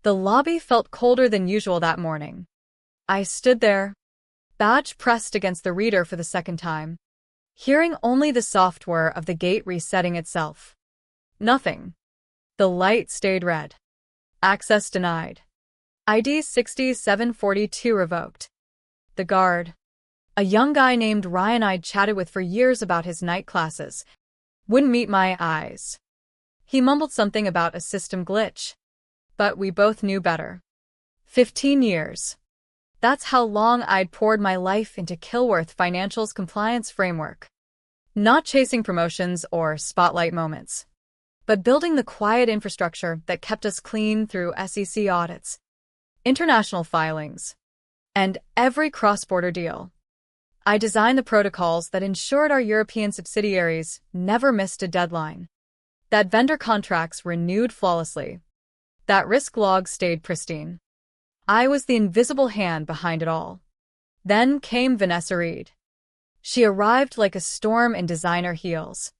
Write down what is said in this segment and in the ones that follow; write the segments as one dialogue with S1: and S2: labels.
S1: The lobby felt colder than usual that morning. I stood there, badge pressed against the reader for the second time, hearing only the soft whir of the gate resetting itself. Nothing. The light stayed red. Access denied. ID 6742 revoked. The guard, a young guy named Ryan I'd chatted with for years about his night classes, wouldn't meet my eyes. He mumbled something about a system glitch. But we both knew better. 15 years. That's how long I'd poured my life into Killworth Financial's compliance framework. Not chasing promotions or spotlight moments, but building the quiet infrastructure that kept us clean through SEC audits, international filings, and every cross-border deal. I designed the protocols that ensured our European subsidiaries never missed a deadline, that vendor contracts renewed flawlessly, that risk logs stayed pristine. I was the invisible hand behind it all. Then came Vanessa Reed. She arrived like a storm in designer heels,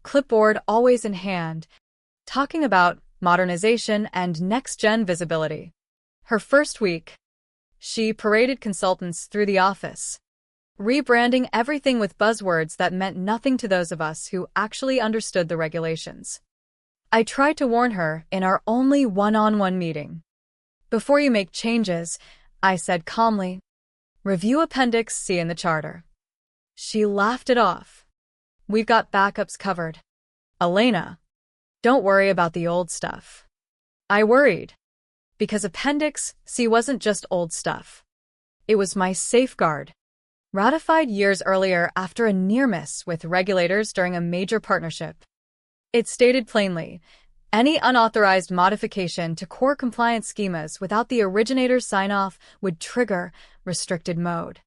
S1: clipboard always in hand, talking about modernization and next-gen visibility. Her first week, she paraded consultants through the office, rebranding everything with buzzwords that meant nothing to those of us who actually understood the regulations. I tried to warn her in our only one-on-one meeting. Before you make changes, I said calmly, review Appendix C in the charter. She laughed it off. We've got backups covered. Elena, don't worry about the old stuff. I worried, because Appendix C wasn't just old stuff. It was my safeguard, ratified years earlier after a near miss with regulators during a major partnership. It stated plainly, any unauthorized modification to core compliance schemas without the originator's sign-off would trigger restricted mode.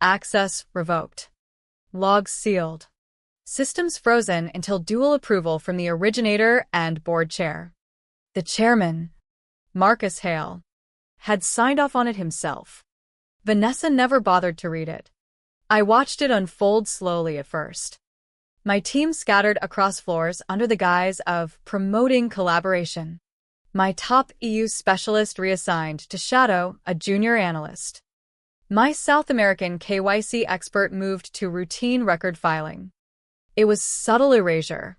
S1: Access revoked. Logs sealed. Systems frozen until dual approval from the originator and board chair. The chairman, Marcus Hale, had signed off on it himself. Vanessa never bothered to read it. I watched it unfold slowly at first. My team scattered across floors under the guise of promoting collaboration. My top EU specialist reassigned to shadow a junior analyst. My South American KYC expert moved to routine record filing. It was subtle erasure,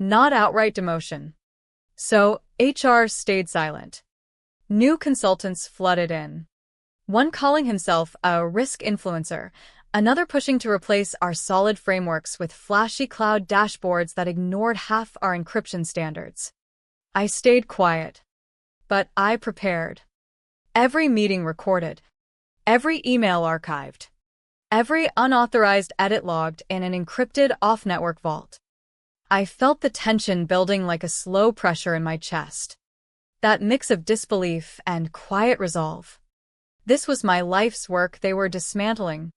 S1: not outright demotion. So HR stayed silent. New consultants flooded in. One calling himself a risk influencer, another pushing to replace our solid frameworks with flashy cloud dashboards that ignored half our encryption standards. I stayed quiet, but I prepared. Every meeting recorded, every email archived, every unauthorized edit logged in an encrypted off-network vault. I felt the tension building like a slow pressure in my chest. That mix of disbelief and quiet resolve. This was my life's work they were dismantling,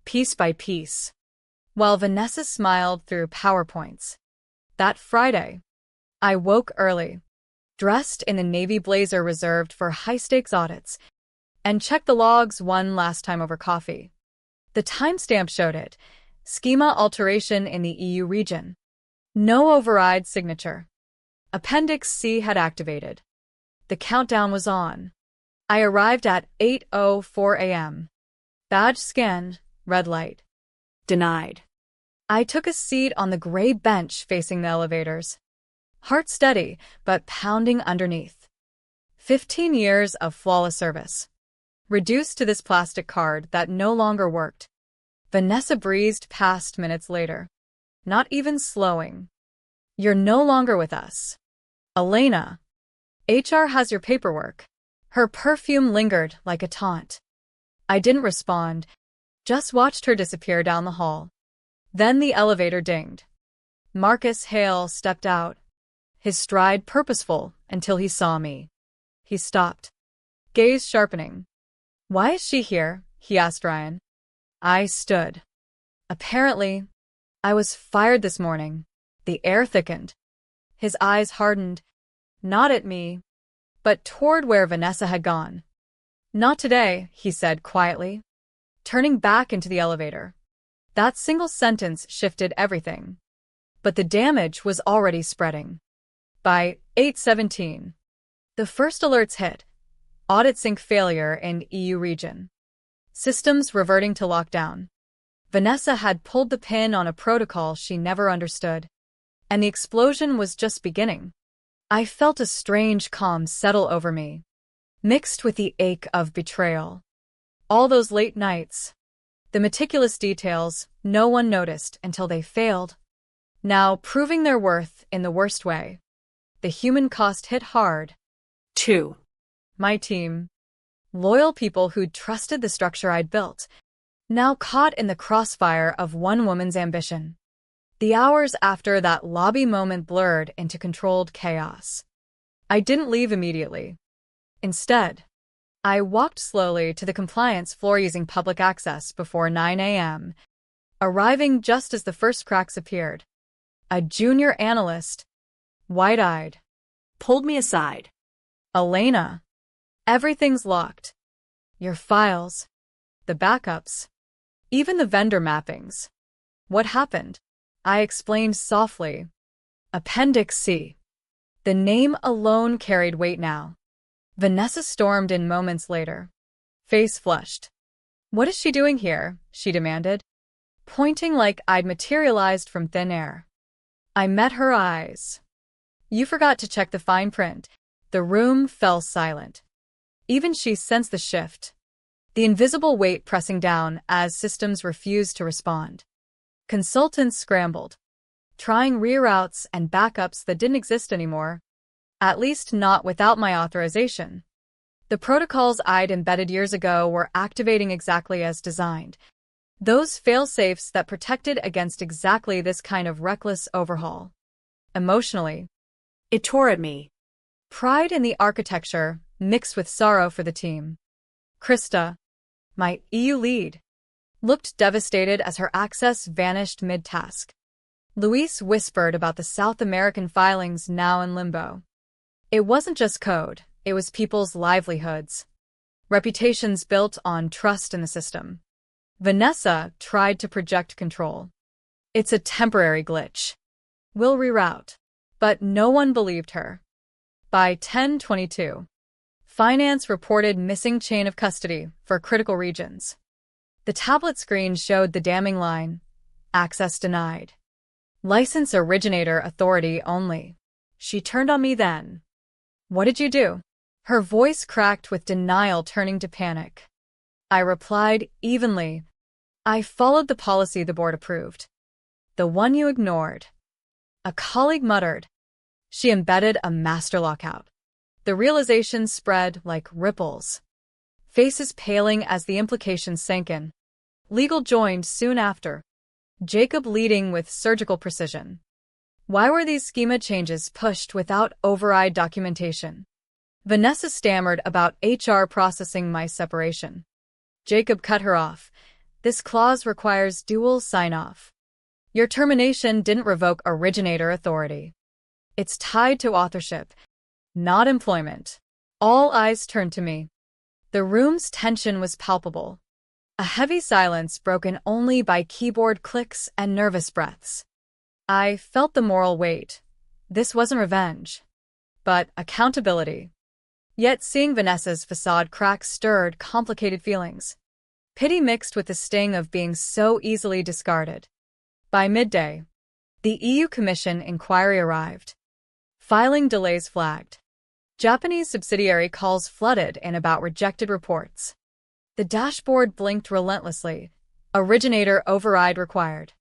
S1: piece by piece. While Vanessa smiled through PowerPoints. That Friday, I woke early, dressed in the navy blazer reserved for high-stakes audits, and checked the logs one last time over coffee. The timestamp showed it, schema alteration in the EU region. No override signature. Appendix C had activated. The countdown was on. I arrived at 8:04 a.m. Badge scanned, red light. Denied. I took a seat on the gray bench facing the elevators. Heart steady, but pounding underneath. 15 years of flawless service. Reduced to this plastic card that no longer worked. Vanessa breezed past minutes later. Not even slowing. You're no longer with us. Elena. HR has your paperwork. Her perfume lingered like a taunt. I didn't respond, just watched her disappear down the hall. Then the elevator dinged. Marcus Hale stepped out, his stride purposeful until he saw me. He stopped, gaze sharpening. Why is she here? He asked Ryan. I stood. Apparently, I was fired this morning. The air thickened. His eyes hardened, not at me, but toward where Vanessa had gone. Not today, he said quietly, turning back into the elevator. That single sentence shifted everything. But the damage was already spreading. By 8:17, The first alerts hit. Audit sync failure in EU region. Systems reverting to lockdown. Vanessa had pulled the pin on a protocol she never understood. And the explosion was just beginning. I felt a strange calm settle over me, mixed with the ache of betrayal. All those late nights, the meticulous details no one noticed until they failed, now proving their worth in the worst way. The human cost hit hard.
S2: 2.
S1: My team, loyal people who'd trusted the structure I'd built, now caught in the crossfire of one woman's ambition. The hours after that lobby moment blurred into controlled chaos. I didn't leave immediately. Instead, I walked slowly to the compliance floor using public access before 9 a.m., arriving just as the first cracks appeared. A junior analyst, wide-eyed,
S2: Pulled me aside.
S1: "Elena, everything's locked. Your files, the backups, even the vendor mappings. What happened?" I explained softly. Appendix C. The name alone carried weight now. Vanessa stormed in moments later, face flushed. "What is she doing here?" she demanded, pointing like I'd materialized from thin air. I met her eyes. "You forgot to check the fine print." The room fell silent. Even she sensed the shift, the invisible weight pressing down as systems refused to respond. Consultants scrambled, trying reroutes and backups that didn't exist anymore, at least not without my authorization. The protocols I'd embedded years ago were activating exactly as designed, those fail-safes that protected against exactly this kind of reckless overhaul. Emotionally,
S2: It tore at me.
S1: pride in the architecture mixed with sorrow for the team. Krista, my EU lead, looked devastated as her access vanished mid-task. Luis whispered about the South American filings now in limbo. It wasn't just code, it was people's livelihoods, reputations built on trust in the system. Vanessa tried to project control. "It's a temporary glitch. We'll reroute." But no one believed her. By 10/22, finance reported missing chain of custody for critical regions. The tablet screen showed the damning line, "Access denied. License originator authority only." She turned on me then. "What did you do?" Her voice cracked with denial turning to panic. I replied evenly, "I followed the policy the board approved. The one you ignored." A colleague muttered. "She embedded a master lockout." The realization spread like ripples, faces paling as the implications sank in. Legal joined soon after, Jacob leading with surgical precision. Why were these schema changes pushed without override documentation? Vanessa stammered about HR processing my separation. Jacob cut her off. "This clause requires dual sign-off. Your termination didn't revoke originator authority. It's tied to authorship, not employment." All eyes turned to me. The room's tension was palpable. A heavy silence broken only by keyboard clicks and nervous breaths. I felt the moral weight. This wasn't revenge, but accountability. Yet seeing Vanessa's facade crack stirred complicated feelings. Pity mixed with the sting of being so easily discarded. By midday, the EU Commission inquiry arrived. Filing delays flagged. Japanese subsidiary calls flooded in about rejected reports. The dashboard blinked relentlessly. Originator override required.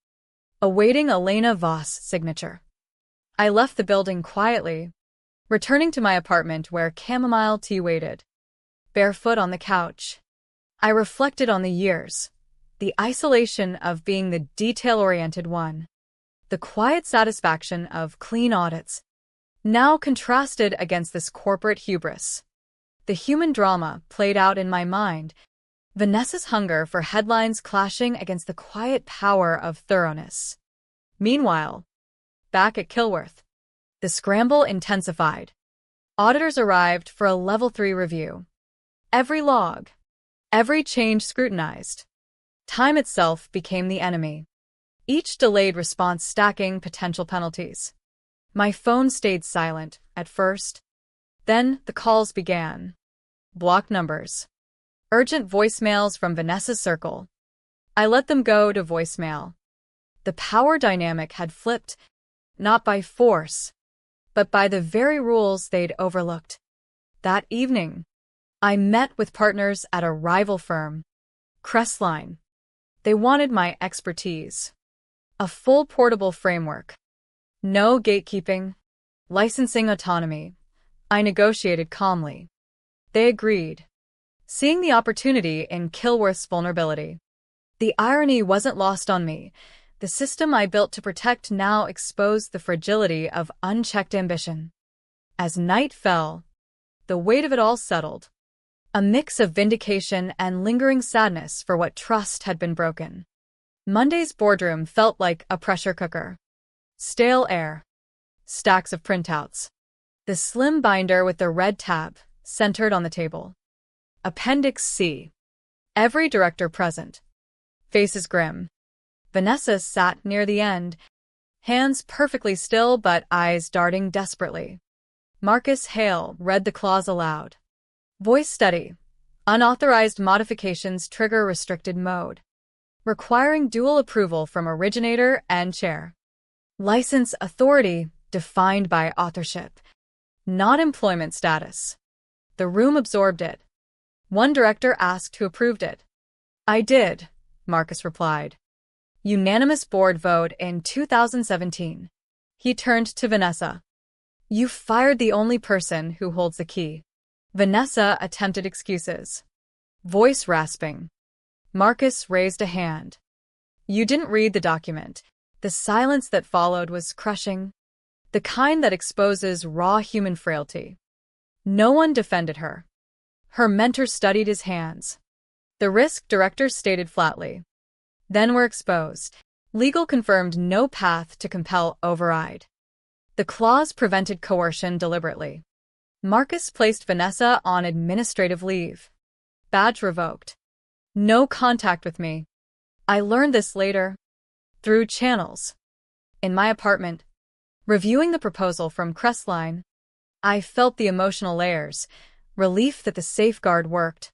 S1: Awaiting Elena Voss' signature. I left the building quietly, returning to my apartment where chamomile tea waited. Barefoot on the couch, I reflected on the years, the isolation of being the detail-oriented one, the quiet satisfaction of clean audits, now contrasted against this corporate hubris. The human drama played out in my mind, Vanessa's hunger for headlines clashing against the quiet power of thoroughness. Meanwhile, back at Kilworth, the scramble intensified. Auditors arrived for a Level 3 review. Every log, every change scrutinized. Time itself became the enemy. Each delayed response stacking potential penalties. My phone stayed silent, at first. Then the calls began. Block numbers. Urgent voicemails from Vanessa's circle. I let them go to voicemail. The power dynamic had flipped, not by force, but by the very rules they'd overlooked. That evening, I met with partners at a rival firm, Crestline. They wanted my expertise. A full portable framework. No gatekeeping. Licensing autonomy. I negotiated calmly. They agreed, seeing the opportunity in Killworth's vulnerability. The irony wasn't lost on me. The system I built to protect now exposed the fragility of unchecked ambition. As night fell, the weight of it all settled. A mix of vindication and lingering sadness for what trust had been broken. Monday's boardroom felt like a pressure cooker. Stale air. Stacks of printouts. The slim binder with the red tab centered on the table. Appendix C. Every director present. Faces grim. Vanessa sat near the end, hands perfectly still but eyes darting desperately. Marcus Hale read the clause aloud. Voice steady. Unauthorized modifications trigger restricted mode. Requiring dual approval from originator and chair. License authority defined by authorship, not employment status. The room absorbed it. One director asked who approved it. I did, Marcus replied. Unanimous board vote in 2017. He turned to Vanessa. You fired the only person who holds the key. Vanessa attempted excuses. Voice rasping. Marcus raised a hand. You didn't read the document. The silence that followed was crushing. The kind that exposes raw human frailty. No one defended her. Her mentor studied his hands. The risk director stated flatly. Then were exposed. Legal confirmed no path to compel override. The clause prevented coercion deliberately. Marcus placed Vanessa on administrative leave. Badge revoked. No contact with me. I learned this later. Through channels. In my apartment. Reviewing the proposal from Crestline, I felt the emotional layers, relief that the safeguard worked,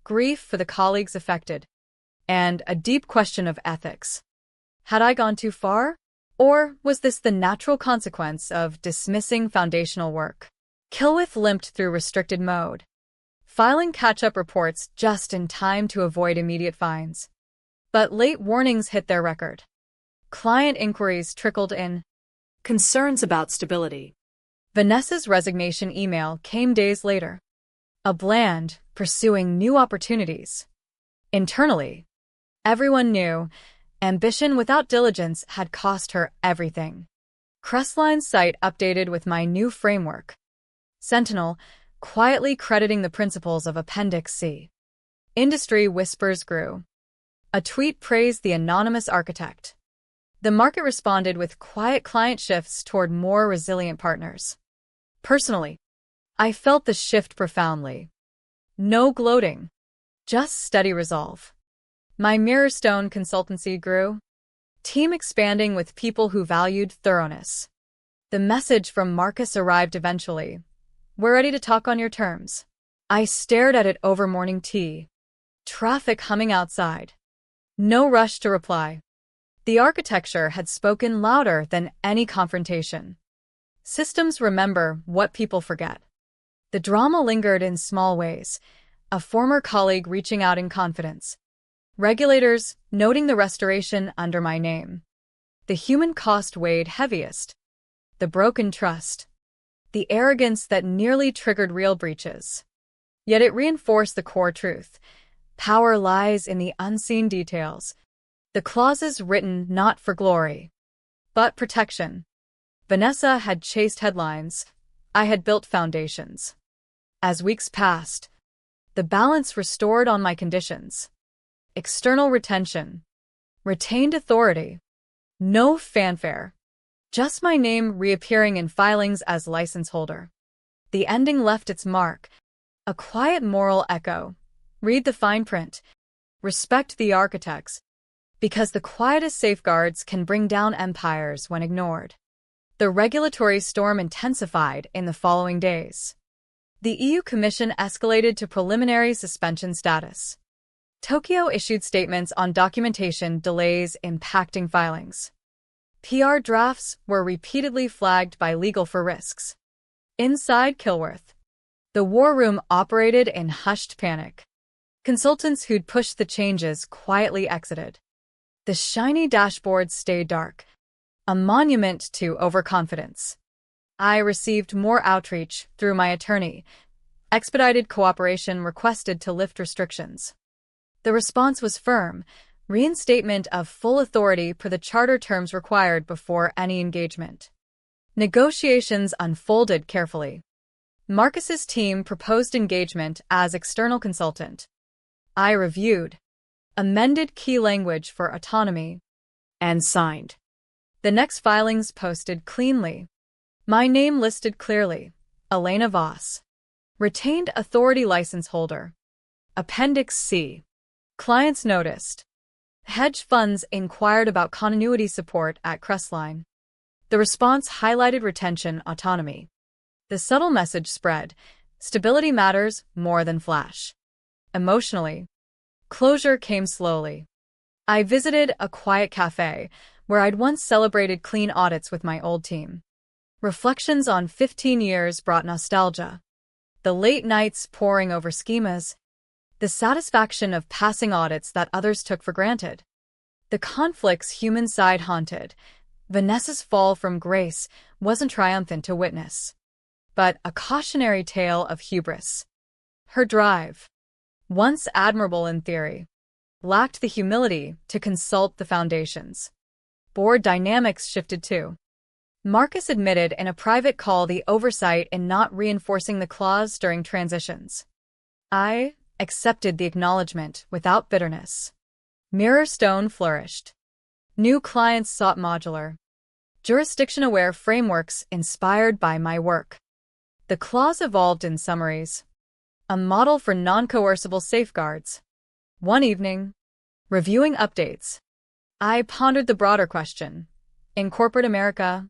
S1: grief for the colleagues affected, and a deep question of ethics. Had I gone too far? Or was this the natural consequence of dismissing foundational work? Killworth limped through restricted mode, filing catch-up reports just in time to avoid immediate fines. But late warnings hit their record. Client inquiries trickled in.
S2: Concerns about stability.
S1: Vanessa's resignation email came days later. A bland, pursuing new opportunities. Internally, everyone knew ambition without diligence had cost her everything. Crestline's site updated with my new framework. Sentinel, quietly crediting the principles of Appendix C. Industry whispers grew. A tweet praised the anonymous architect. The market responded with quiet client shifts toward more resilient partners. Personally, I felt the shift profoundly. No gloating, just steady resolve. My Mirrorstone consultancy grew, team expanding with people who valued thoroughness. The message from Marcus arrived eventually. We're ready to talk on your terms. I stared at it over morning tea. Traffic humming outside. No rush to reply. The architecture had spoken louder than any confrontation. Systems remember what people forget. The drama lingered in small ways, a former colleague reaching out in confidence. Regulators noting the restoration under my name. The human cost weighed heaviest. The broken trust. The arrogance that nearly triggered real breaches. Yet it reinforced the core truth. Power lies in the unseen details. The clauses written not for glory, but protection. Vanessa had chased headlines. I had built foundations. As weeks passed, the balance restored on my conditions. External retention. Retained authority. No fanfare. Just my name reappearing in filings as license holder. The ending left its mark. A quiet moral echo. Read the fine print. Respect the architects. Because the quietest safeguards can bring down empires when ignored. The regulatory storm intensified in the following days. The EU Commission escalated to preliminary suspension status. Tokyo issued statements on documentation delays impacting filings. PR drafts were repeatedly flagged by legal for risks. Inside Kilworth, the war room operated in hushed panic. Consultants who'd pushed the changes quietly exited. The shiny dashboards stayed dark, a monument to overconfidence. I received more outreach through my attorney, expedited cooperation requested to lift restrictions. The response was firm: reinstatement of full authority per the charter terms required before any engagement. Negotiations unfolded carefully. Marcus's team proposed engagement as external consultant. I reviewed, amended key language for autonomy, and signed. The next filings posted cleanly. My name listed clearly: Elena Voss. Retained authority license holder. Appendix C. Clients noticed. Hedge funds inquired about continuity support at Crestline. The response highlighted retention autonomy. The subtle message spread: stability matters more than flash. Emotionally, closure came slowly. I visited a quiet cafe where I'd once celebrated clean audits with my old team. Reflections on 15 years brought nostalgia. The late nights poring over schemas, the satisfaction of passing audits that others took for granted. The conflict's human side haunted. Vanessa's fall from grace wasn't triumphant to witness, but a cautionary tale of hubris. Her drive, once admirable in theory, lacked the humility to consult the foundations. Board dynamics shifted too. Marcus admitted in a private call the oversight in not reinforcing the clause during transitions. I accepted the acknowledgement without bitterness. Mirrorstone flourished. New clients sought modular, jurisdiction-aware frameworks inspired by my work. The clause evolved in summaries, a model for non-coercible safeguards. One evening, reviewing updates, I pondered the broader question. In corporate America,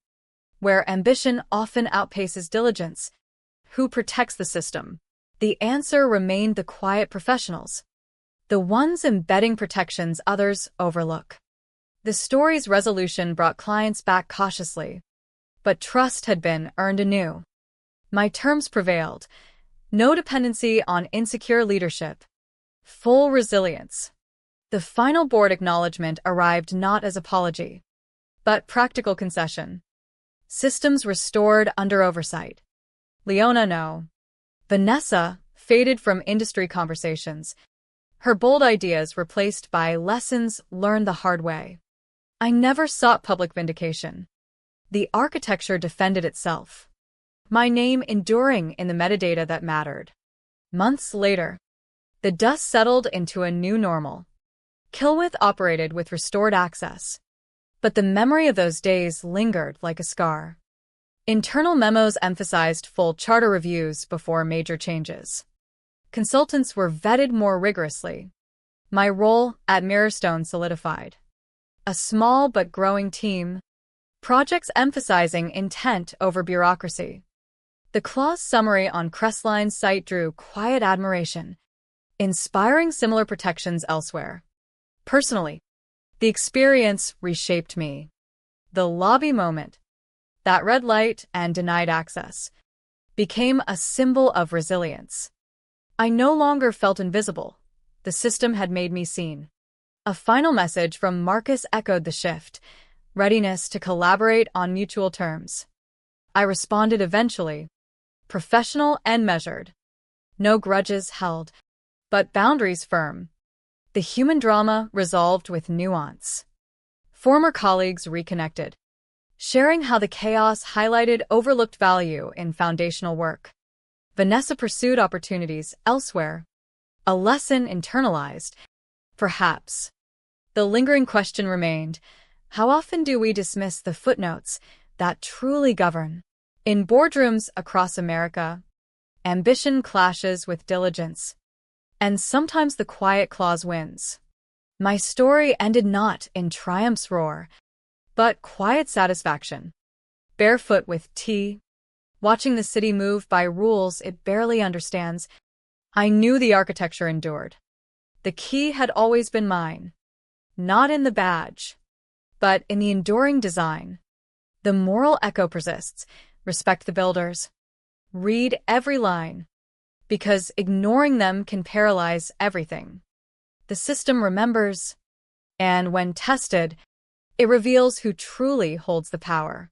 S1: where ambition often outpaces diligence, who protects the system? The answer remained the quiet professionals, the ones embedding protections others overlook. The story's resolution brought clients back cautiously, but trust had been earned anew. My terms prevailed: no dependency on insecure leadership, full resilience. The final board acknowledgement arrived not as apology, but practical concession. Systems restored under oversight. Leona no. Vanessa faded from industry conversations, her bold ideas replaced by lessons learned the hard way. I never sought public vindication. The architecture defended itself, my name enduring in the metadata that mattered. Months later, the dust settled into a new normal. Kilworth operated with restored access, but the memory of those days lingered like a scar. Internal memos emphasized full charter reviews before major changes. Consultants were vetted more rigorously. My role at Mirrorstone solidified. A small but growing team, projects emphasizing intent over bureaucracy. The clause summary on Crestline's site drew quiet admiration, inspiring similar protections elsewhere. Personally, the experience reshaped me. The lobby moment, that red light and denied access, became a symbol of resilience. I no longer felt invisible. The system had made me seen. A final message from Marcus echoed the shift: readiness to collaborate on mutual terms. I responded eventually, professional and measured. No grudges held, but boundaries firm. The human drama resolved with nuance. Former colleagues reconnected, sharing how the chaos highlighted overlooked value in foundational work. Vanessa pursued opportunities elsewhere, a lesson internalized. Perhaps. The lingering question remained: how often do we dismiss the footnotes that truly govern? In boardrooms across America, ambition clashes with diligence, and sometimes the quiet clause wins. My story ended not in triumph's roar, but quiet satisfaction. Barefoot with tea, Watching the city move by rules it barely understands, I knew the architecture endured. The key had always been mine. Not in the badge, but in the enduring design. The moral echo persists. Respect the builders. Read every line, because ignoring them can paralyze everything. The system remembers, and when tested, it reveals who truly holds the power.